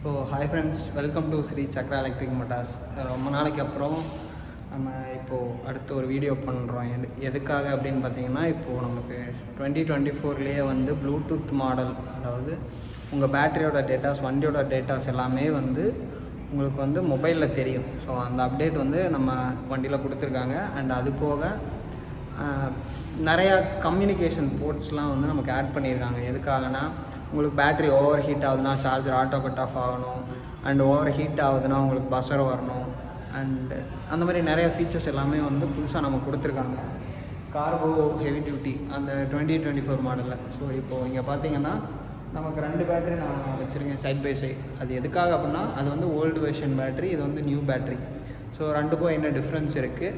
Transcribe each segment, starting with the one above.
So hi friends, welcome to Sri Chakra electric motors. ரொம்ப நாளைக்கு அப்புறம் நம்ம இப்போது அடுத்த ஒரு வீடியோ பண்ணுறோம். எதுக்காக அப்படின்னு பார்த்தீங்கன்னா, இப்போது நமக்கு 2024 வந்து ப்ளூடூத் மாடல், அதாவது உங்கள் பேட்டரியோட டேட்டாஸ், வண்டியோட டேட்டாஸ் எல்லாமே வந்து உங்களுக்கு வந்து மொபைலில் தெரியும். ஸோ அந்த அப்டேட் வந்து நம்ம வண்டியில் கொடுத்துருக்காங்க. அண்ட் அது போக நிறையா கம்யூனிகேஷன் போர்ட்ஸ்லாம் வந்து நமக்கு ஆட் பண்ணியிருக்காங்க. எதுக்காகனா, உங்களுக்கு பேட்ரி ஓவர் ஹீட் ஆகுதுன்னா சார்ஜர் ஆட்டோ கட் ஆஃப் ஆகணும், அண்ட் ஓவர் ஹீட் ஆகுதுன்னா உங்களுக்கு பஸர் வரணும், அண்டு அந்த மாதிரி நிறைய ஃபீச்சர்ஸ் எல்லாமே வந்து புதுசாக நம்ம கொடுத்துருக்காங்க. கார்கோ ஹெவி டியூட்டி அந்த 2024 மாடலில். ஸோ இப்போது இங்கே பார்த்தீங்கன்னா நமக்கு 2 பேட்டரி நான் வச்சுருக்கேன் சைட் பை சைட். அது எதுக்காக அப்படின்னா, அது வந்து ஓல்டு வெர்ஷன் பேட்ரி, இது வந்து நியூ பேட்ரி. ஸோ ரெண்டுக்கும் என்ன டிஃப்ரென்ஸ் இருக்குது,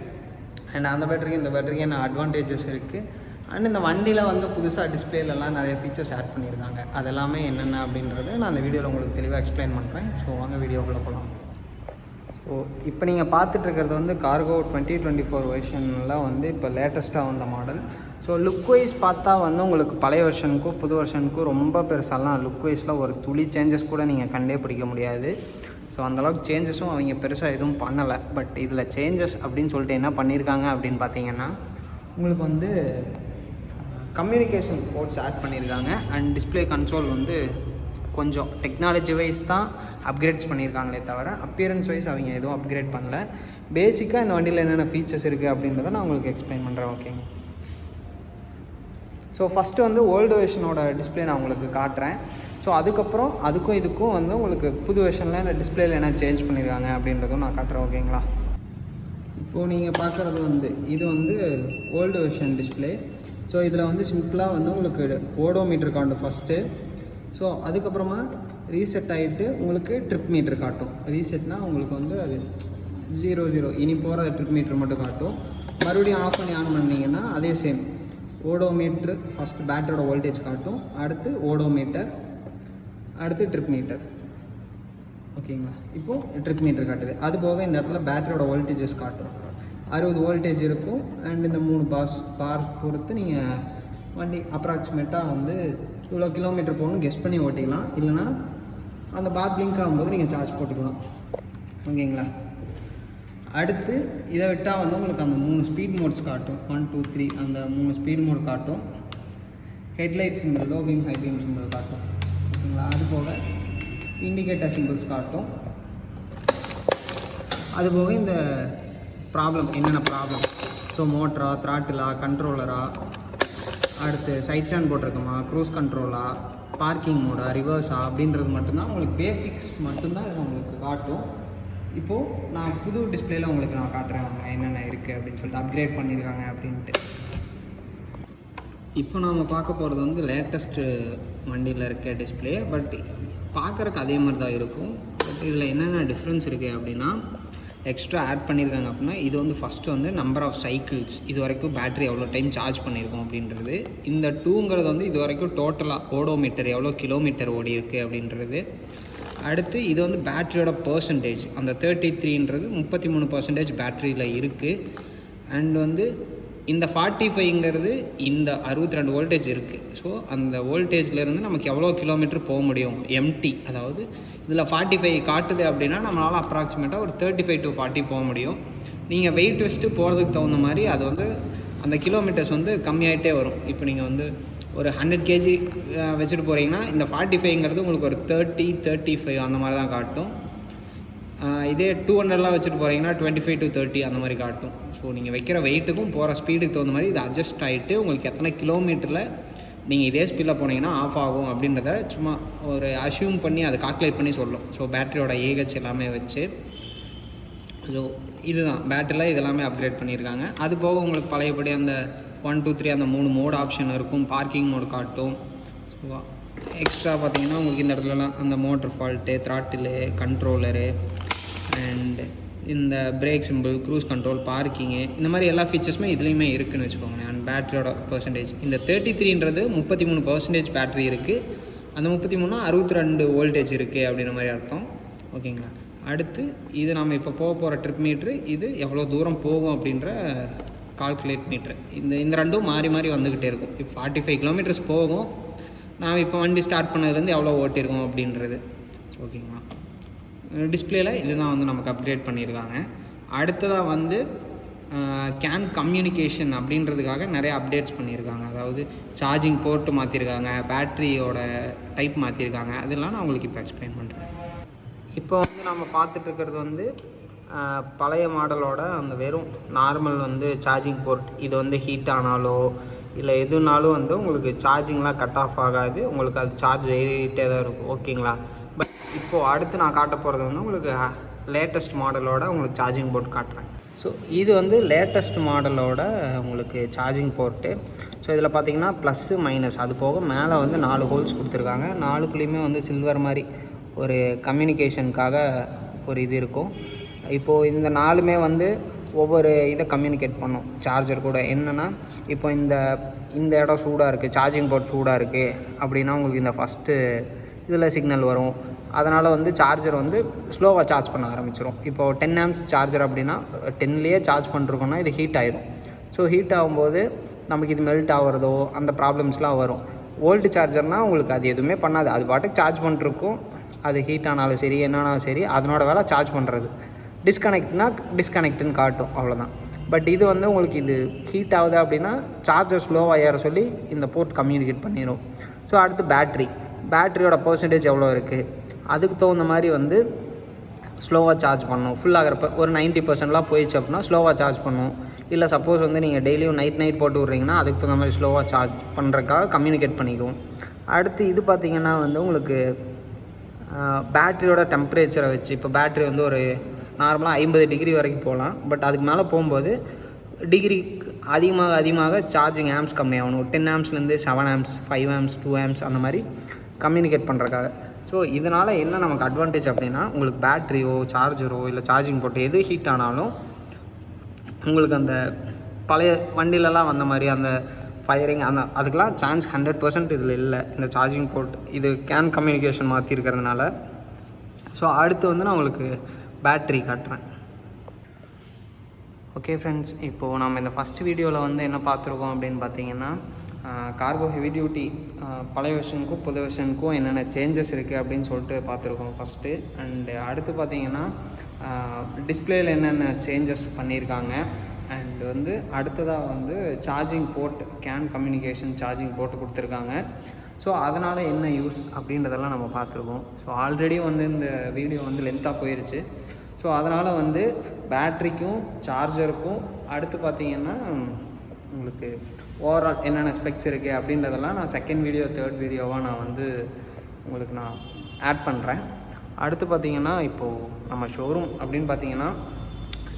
அண்ட் அந்த பேட்டரிக்கு இந்த பேட்டரிக்கு என்ன அட்வான்டேஜஸ் இருக்குது, அண்ட் இந்த வண்டியில் வந்து புதுசாக டிஸ்பிளேலலாம் நிறைய ஃபீச்சர்ஸ் ஆட் பண்ணியிருக்காங்க. அதெல்லாமே என்னென்ன அப்படின்றது நான் அந்த வீடியோவில் உங்களுக்கு தெளிவாக எக்ஸ்பிளைன் பண்ணுறேன். ஸோ வாங்க வீடியோக்குள்ளே போகலாம். ஸோ இப்போ நீங்கள் பார்த்துட்ருக்கிறது வந்து கார்கோ 2024 வெர்ஷனில் வந்து இப்போ லேட்டஸ்ட்டாக வந்த மாடல். ஸோ லுக் வைஸ் பார்த்தா வந்து உங்களுக்கு பழைய வெர்ஷனுக்கும் புது வெர்ஷனுக்கும் ரொம்ப பெருசாலாம் லுக் வைஸில் ஒரு துளி சேஞ்சஸ் கூட நீங்கள் கண்டே பிடிக்க முடியாது. ஸோ அந்தளவுக்கு சேஞ்சஸும் அவங்க பெருசாக எதுவும் பண்ணலை. பட் இதில் சேஞ்சஸ் அப்படின்னு சொல்லிட்டு என்ன பண்ணியிருக்காங்க அப்படின்னு பார்த்தீங்கன்னா, உங்களுக்கு வந்து கம்யூனிகேஷன் போர்ட்ஸ் ஆட் பண்ணியிருக்காங்க. அண்ட் டிஸ்பிளே கன்சோல் வந்து கொஞ்சம் டெக்னாலஜி வைஸ் தான் அப்கிரேட்ஸ் பண்ணியிருக்காங்களே தவிர அப்பியரன்ஸ் வைஸ் அவங்க எதுவும் அப்கிரேட் பண்ணல. பேசிக்காக இந்த வண்டியில் என்னென்ன ஃபீச்சர்ஸ் இருக்குது அப்படின்றத நான் உங்களுக்கு எக்ஸ்பிளைன் பண்ணுறேன். ஓகேங்க. ஸோ ஃபஸ்ட்டு வந்து ஓல்டு வெர்ஷனோட டிஸ்பிளே நான் உங்களுக்கு காட்டுறேன். ஸோ அதுக்கப்புறம் அதுக்கும் இதுக்கும் வந்து உங்களுக்கு புது வெர்ஷனில் இந்த டிஸ்பிளேயில் என்ன சேஞ்ச் பண்ணியிருக்காங்க அப்படின்றதும் நான் காட்டுறேன். ஓகேங்களா. இப்போது நீங்கள் பார்க்குறது வந்து இது வந்து ஓல்டு வெர்ஷன் டிஸ்பிளே. ஸோ இதில் வந்து சிம்பிளாக வந்து உங்களுக்கு ஓடோமீட்டர் காட்டும் ஃபஸ்ட்டு. ஸோ அதுக்கப்புறமா ரீசெட் ஆகிட்டு உங்களுக்கு ட்ரிப் மீட்டர் காட்டும். ரீசெட்னால் உங்களுக்கு வந்து அது 00 இனி போகிற ட்ரிப் மீட்டர் மட்டும் காட்டும். மறுபடியும் ஆஃப் பண்ணி ஆன் பண்ணிங்கன்னா அதே சேம் ஓடோமீட்ரு ஃபஸ்ட்டு பேட்டரியோட வோல்டேஜ் காட்டும், அடுத்து ஓடோமீட்டர், அடுத்து ட்ரிப் மீட்டர். ஓகேங்களா. இப்போது ட்ரிப் மீட்டர் காட்டுது. அது போக இந்த இடத்துல பேட்டரியோட வோல்டேஜஸ் காட்டும். 60 வோல்டேஜ் இருக்கும். அண்ட் இந்த 3 பார் பொறுத்து நீங்கள் வண்டி அப்ராக்சிமேட்டாக வந்து இவ்வளோ கிலோமீட்டர் போகணும் கெஸ் பண்ணி ஓட்டிக்கலாம். இல்லைனா அந்த பார் பிளிங்க் ஆகும்போது நீங்கள் சார்ஜ் போட்டுக்கலாம். ஓகேங்களா. அடுத்து இதை விட்டால் வந்து உங்களுக்கு அந்த 3 ஸ்பீட் மோட்ஸ் காட்டும். 1 2 3 அந்த 3 ஸ்பீட் மோட் காட்டும். Headlight simple, low beam, high beam simple காட்டும். ஓகேங்களா. அது போக இண்டிகேட்டர் சிம்பிள்ஸ் காட்டும். அதுபோக இந்த ப்ராப்ளம் என்னென்ன ப்ராப்ளம், ஸோ மோட்டரா, த்ராட்டிலா, கண்ட்ரோலரா, அடுத்து சைட் ஸ்டாண்ட் போட்டிருக்கோமா, க்ரூஸ் கண்ட்ரோலா, பார்க்கிங் மோடா, ரிவர்ஸா அப்படின்றது மட்டும்தான் உங்களுக்கு பேசிக்ஸ் மட்டும்தான் இது உங்களுக்கு காட்டும். இப்போது நான் புது டிஸ்பிளேயில் உங்களுக்கு நான் காட்டுறேன் அவங்க என்னென்ன இருக்குது அப்படின்னு சொல்லிட்டு அப்கிரேட் பண்ணியிருக்காங்க அப்படின்ட்டு. இப்போ நாம் பார்க்க போகிறது வந்து லேட்டஸ்ட்டு வண்டியில் இருக்க டிஸ்பிளே. பட் பார்க்குறக்கு அதே மாதிரி தான் இருக்கும். பட் இதில் என்னென்ன டிஃப்ரென்ஸ் இருக்குது அப்படின்னா, எக்ஸ்ட்ரா ஆட் பண்ணியிருக்காங்க அப்படின்னா, இது வந்து ஃபஸ்ட்டு வந்து நம்பர் ஆஃப் சைக்கிள்ஸ், இது வரைக்கும் பேட்ரி எவ்வளோ டைம் சார்ஜ் பண்ணியிருக்கோம் அப்படின்றது. இந்த 2ங்கிறது வந்து இது வரைக்கும் டோட்டலாக ஓடோமீட்டர் எவ்வளோ கிலோமீட்டர் ஓடி இருக்குது அப்படின்றது. அடுத்து இது வந்து பேட்ரியோட பர்சன்டேஜ், அந்த 33ன்றது 33% பேட்ரியில் இருக்குது. அண்ட் வந்து இந்த 45ங்கிறது இந்த 62 வோல்டேஜ் இருக்குது. ஸோ அந்த வோல்டேஜ்லேருந்து நமக்கு எவ்வளோ கிலோமீட்டர் போக முடியும் எம்டி, அதாவது இதில் 45 காட்டுது அப்படின்னா நம்மளால் அப்ராக்சிமேட்டாக ஒரு 35 to 40 போக முடியும். நீங்கள் வெயிட் வச்சுட்டு போகிறதுக்கு தகுந்த மாதிரி அது வந்து அந்த கிலோமீட்டர்ஸ் வந்து கம்மியாகிட்டே வரும். இப்போ நீங்கள் வந்து ஒரு 100 kg வச்சுட்டு போகிறீங்கன்னா இந்த 45ங்கிறது உங்களுக்கு ஒரு 30 35 அந்த மாதிரி தான் காட்டும். இதே 200லாம் வச்சுட்டு போகிறீங்கன்னா 25 to 30 அந்த மாதிரி காட்டும். ஸோ நீங்கள் வைக்கிற வெயிட்டுக்கும் போகிற ஸ்பீடுக்கு தகுந்த மாதிரி இது அட்ஜஸ்ட் ஆகிட்டு உங்களுக்கு எத்தனை கிலோமீட்டரில் நீங்கள் இதே ஸ்பீடில் போனீங்கன்னா ஆஃப் ஆகும் அப்படின்றத சும்மா ஒரு அஷ்யூம் பண்ணி அதை கால்குலேட் பண்ணி சொல்லும். ஸோ பேட்டரியோட ஏஹெச் எல்லாமே வச்சு. ஸோ இதுதான் பேட்டரியில் இதெல்லாமே அப்கிரேட் பண்ணியிருக்காங்க. அது போக உங்களுக்கு பழையபடி அந்த 1 2 3 அந்த 3 மோட் ஆப்ஷன் இருக்கும். பார்க்கிங் மோடு காட்டும். ஸோ எக்ஸ்ட்ரா பார்த்தீங்கன்னா உங்களுக்கு இந்த இடத்துலலாம் அந்த மோட்டர் ஃபால்ட்டு, த்ராட்டிலு, கண்ட்ரோலரு, அண்ட் இந்த break simple, cruise control, parking, இந்த மாதிரி எல்லா ஃபீச்சர்ஸுமே இதுலேயுமே இருக்குதுன்னு வச்சுக்கோங்களேன். அண்ட் பேட்டரியோட பர்சன்டேஜ் இந்த 33ன்றது 33% பேட்டரி இருக்குது. அந்த 33 62 வோல்டேஜ் இருக்குது அப்படின்ற மாதிரி அர்த்தம். ஓகேங்களா. அடுத்து இது நம்ம இப்போ போகிற ட்ரிப் மீட்ரு, இது எவ்வளோ தூரம் போகும் அப்படின்ற கால்குலேட் மீட்ரு. இந்த ரெண்டும் மாறி மாறி வந்துக்கிட்டே இருக்கும். இப்போ 45 கிலோமீட்டர்ஸ் போகும். நான் இப்போ வண்டி ஸ்டார்ட் பண்ணதுலேருந்து எவ்வளோ ஓட்டியிருக்கோம் அப்படின்றது. ஓகேங்களா. டிஸ்பிளேல இதுதான் வந்து நமக்கு அப்கிரேட் பண்ணியிருக்காங்க. அடுத்ததாக வந்து கேன் கம்யூனிகேஷன் அப்படின்றதுக்காக நிறைய அப்டேட்ஸ் பண்ணியிருக்காங்க. அதாவது சார்ஜிங் போர்ட்டு மாற்றிருக்காங்க, பேட்ரியோட டைப் மாற்றிருக்காங்க. அதெல்லாம் நான் உங்களுக்கு இப்போ எக்ஸ்பிளைன் பண்ணுறேன். இப்போ வந்து நம்ம பார்த்துட்ருக்கிறது வந்து பழைய மாடலோட அந்த வெறும் நார்மல் வந்து சார்ஜிங் போர்ட். இது வந்து ஹீட் ஆனாலோ இல்லை எதுனாலும் வந்து உங்களுக்கு சார்ஜிங்லாம் கட் ஆஃப் ஆகாது, உங்களுக்கு அது சார்ஜ் ஏறிட்டே தான் இருக்கும். ஓகேங்களா. பட் இப்போது அடுத்து நான் காட்ட போகிறது வந்து உங்களுக்கு லேட்டஸ்ட் மாடலோட உங்களுக்கு சார்ஜிங் போர்ட் காட்டுறேன். ஸோ இது வந்து லேட்டஸ்ட் மாடலோட உங்களுக்கு சார்ஜிங் போர்ட்டு. ஸோ இதில் பார்த்தீங்கன்னா ப்ளஸ்ஸு மைனஸ் அது போக மேலே வந்து 4 ஹோல்ஸ் கொடுத்துருக்காங்க. 4க்குள்ளேயுமே வந்து சில்வர் மாதிரி ஒரு கம்யூனிகேஷனுக்காக ஒரு இது இருக்கும். இப்போது இந்த 4மே வந்து ஒவ்வொரு இதை கம்யூனிகேட் பண்ணும் சார்ஜர் கூட. என்னென்னா இப்போ இந்த இடம் சூடாக இருக்குது, சார்ஜிங் போர்ட் சூடாக இருக்குது அப்படின்னா உங்களுக்கு இந்த ஃபஸ்ட்டு இதில் சிக்னல் வரும். அதனால் வந்து சார்ஜர் வந்து ஸ்லோவாக சார்ஜ் பண்ண ஆரம்பிச்சிடும். இப்போது 10 ஆம்ப்ஸ் சார்ஜர் அப்படின்னா 10லேயே சார்ஜ் பண்ணிருக்கோன்னா இது ஹீட் ஆகிடும். ஸோ ஹீட் ஆகும்போது நமக்கு இது மெல்ட் ஆகிறதோ அந்த ப்ராப்ளம்ஸ்லாம் வரும். ஓல்டு சார்ஜர்னால் உங்களுக்கு அது எதுவுமே பண்ணாது, அது பாட்டுக்கு சார்ஜ் பண்ணிருக்கும். அது ஹீட் ஆனாலும் சரி என்னன்னாலும் சரி அதனோட வேலை சார்ஜ் பண்ணுறது. டிஸ்கனெக்ட்னு காட்டும், அவ்வளோதான். பட் இது வந்து உங்களுக்கு இது ஹீட் ஆகுது அப்படின்னா சார்ஜர் ஸ்லோவாக ஏற சொல்லி இந்த போர்ட் கம்யூனிகேட் பண்ணிடும். ஸோ அடுத்து பேட்ரியோட பர்சன்டேஜ் எவ்வளோ இருக்குது அதுக்கு தகுந்த மாதிரி வந்து ஸ்லோவாக சார்ஜ் பண்ணணும். ஃபுல்லாகிறப்ப ஒரு 90%லாம் போயிடுச்சு அப்படின்னா ஸ்லோவாக சார்ஜ் பண்ணணும். இல்லை சப்போஸ் வந்து நீங்கள் டெய்லியும் நைட் போட்டு விட்றீங்கன்னா அதுக்கு தகுந்த மாதிரி ஸ்லோவாக சார்ஜ் பண்ணுறதுக்காக கம்யூனிகேட் பண்ணிக்குவோம். அடுத்து இது பார்த்திங்கன்னா வந்து உங்களுக்கு பேட்ரியோட டெம்பரேச்சரை வச்சு, இப்போ பேட்ரி வந்து ஒரு நார்மலாக 50 டிகிரி வரைக்கும் போகலாம். பட் அதுக்கு மேலே போகும்போது டிகிரிக்கு அதிகமாக சார்ஜிங் ஆம்ஸ் கம்மியாகணும். 10 ஆம்ஸ்லேருந்து 7 ஆம்ஸ், 5 ஆம்ஸ், 2 ஆம்ஸ் அந்த மாதிரி கம்யூனிகேட் பண்ணுறதுக்காக. ஸோ இதனால் என்ன நமக்கு அட்வான்டேஜ் அப்படின்னா உங்களுக்கு பேட்ரியோ சார்ஜரோ இல்லை சார்ஜிங் போட்டு எது ஹீட் ஆனாலும் உங்களுக்கு அந்த பழைய வண்டியிலலாம் வந்த மாதிரி அந்த ஃபயரிங் அதுக்கெலாம் சான்ஸ் 100% இதில் இல்லை. இந்த சார்ஜிங் போர்ட் இது கேன் கம்யூனிகேஷன் மாற்றிருக்கிறதுனால. ஸோ அடுத்து வந்து நான் உங்களுக்கு பேட்ரி காட்டுறேன். ஓகே ஃப்ரெண்ட்ஸ், இப்போது நம்ம இந்த ஃபஸ்ட் வீடியோவில் வந்து என்ன பார்த்துருக்கோம் அப்படின்னு பார்த்தீங்கன்னா கார்கோ ஹெவி டியூட்டி பழைய வெர்ஷனுக்கும் புது வெர்ஷனுக்கும் என்னென்ன சேஞ்சஸ் இருக்குது அப்படின்னு சொல்லிட்டு பார்த்துருக்கோம் ஃபஸ்ட்டு. அண்டு அடுத்து பார்த்திங்கன்னா டிஸ்பிளேயில் என்னென்ன சேஞ்சஸ் பண்ணியிருக்காங்க. அண்டு வந்து அடுத்ததாக வந்து charging port can communication charging board கொடுத்துருக்காங்க. ஸோ அதனால் என்ன யூஸ் அப்படின்றதெல்லாம் நம்ம பார்த்துருக்கோம். ஸோ ஆல்ரெடி வந்து இந்த வீடியோ வந்து லென்த்தாக போயிடுச்சு. ஸோ அதனால் வந்து பேட்ரிக்கும் சார்ஜருக்கும் அடுத்து பார்த்திங்கன்னா உங்களுக்கு ஓவரால் என்னென்ன ஸ்பெக்ஸ் இருக்குது அப்படின்றதெல்லாம் நான் செகண்ட் வீடியோ தேர்ட் வீடியோவாக நான் வந்து உங்களுக்கு நான் ஆட் பண்ணுறேன். அடுத்து பார்த்திங்கன்னா இப்போது நம்ம ஷோரூம் அப்படின்னு பார்த்திங்கன்னா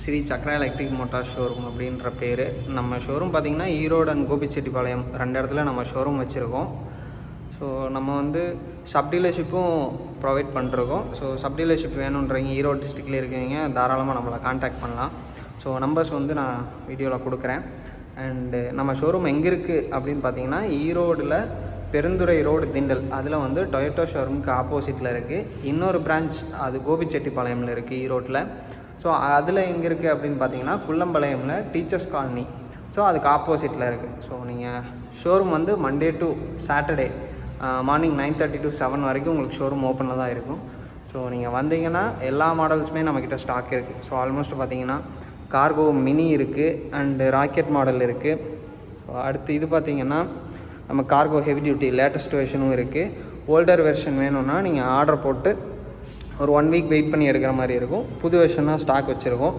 Sri Chakra electric motors showroom அப்படின்ற பேர். நம்ம ஷோரூம் பார்த்திங்கன்னா ஈரோடு அண்ட் கோபிச்செட்டிப்பாளையம் 2 இடத்துல நம்ம ஷோரூம் வச்சுருக்கோம். ஸோ நம்ம வந்து சப் டீலர்ஷிப்பும் ப்ரொவைட் பண்ணிருக்கோம். ஸோ சப் டீலர்ஷிப் வேணுன்றவங்க ஈரோடு டிஸ்ட்ரிக்டில் இருக்கீங்க தாராளமாக நம்மளை கான்டாக்ட் பண்ணலாம். ஸோ நம்பர்ஸ் வந்து நான் வீடியோவில் கொடுக்குறேன். அண்டு நம்ம ஷோரூம் எங்கே இருக்குது அப்படின்னு பார்த்தீங்கன்னா ஈரோடில் பெருந்துறை ரோடு திண்டல் அதில் வந்து டொயோட்டோ ஷோரூமுக்கு ஆப்போசிட்டில் இருக்குது. இன்னொரு பிரான்ச் அது கோபிச்செட்டிப்பாளையமில் இருக்குது ஈரோட்டில். ஸோ அதில் எங்கே இருக்குது அப்படின்னு பார்த்தீங்கன்னா குள்ளம்பாளையமில் டீச்சர்ஸ் காலனி. ஸோ அதுக்கு ஆப்போசிட்டில் இருக்குது. ஸோ நீங்கள் ஷோரூம் வந்து Monday to Saturday morning 9:30 to 7 வரைக்கும் உங்களுக்கு ஷோரூம் ஓப்பனில் தான் இருக்கும். ஸோ நீங்கள் வந்தீங்கன்னா எல்லா மாடல்ஸுமே நம்மக்கிட்ட ஸ்டாக் இருக்குது. ஸோ ஆல்மோஸ்ட் பார்த்தீங்கன்னா கார்கோ மினி இருக்குது அண்டு ராக்கெட் மாடல் இருக்குது. அடுத்து இது பார்த்திங்கன்னா நம்ம கார்கோ ஹெவி டியூட்டி லேட்டஸ்ட் வெர்ஷனும் இருக்குது. ஓல்டர் வெர்ஷன் வேணும்னா நீங்கள் ஆர்டர் போட்டு ஒரு 1 வீக் வெயிட் பண்ணி எடுக்கிற மாதிரி இருக்கும். புது வெர்ஷனாக ஸ்டாக் வச்சுருக்கோம்.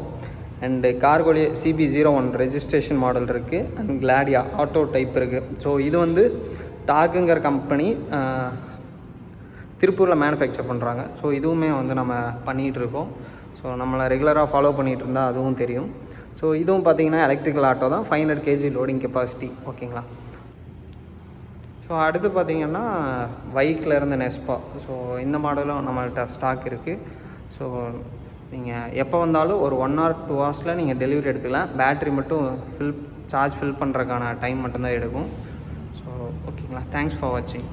அண்டு கார்கோலே CB01 ரெஜிஸ்ட்ரேஷன் மாடல் இருக்குது. அண்ட் கிளாடியா ஆட்டோ டைப் இருக்குது. ஸோ இது வந்து டார்க்குங்கிற கம்பெனி திருப்பூரில் மேனுஃபேக்சர் பண்ணுறாங்க. ஸோ இதுவுமே வந்து நம்ம பண்ணிகிட்டு இருக்கோம். ஸோ நம்மளை ரெகுலராக ஃபாலோ பண்ணிகிட்டு இருந்தால் அதுவும் தெரியும். ஸோ இதுவும் பார்த்திங்கன்னா எலக்ட்ரிக்கல் ஆட்டோ தான், 500 kg லோடிங் கெப்பாசிட்டி. ஓகேங்களா. ஸோ அடுத்து பார்த்திங்கன்னா பைக்கில் இருந்த நெஸ்பா. ஸோ இந்த மாடலும் நம்மள்கிட்ட ஸ்டாக் இருக்குது. ஸோ நீங்கள் எப்போ வந்தாலும் ஒரு 1 or 2 hours நீங்கள் டெலிவரி எடுத்துக்கலாம். பேட்ரி மட்டும் சார்ஜ் ஃபில் பண்ணுறதுக்கான டைம் மட்டும்தான் எடுக்கும். ஸோ ஓகேங்களா. தேங்க்ஸ் ஃபார் வாட்சிங்.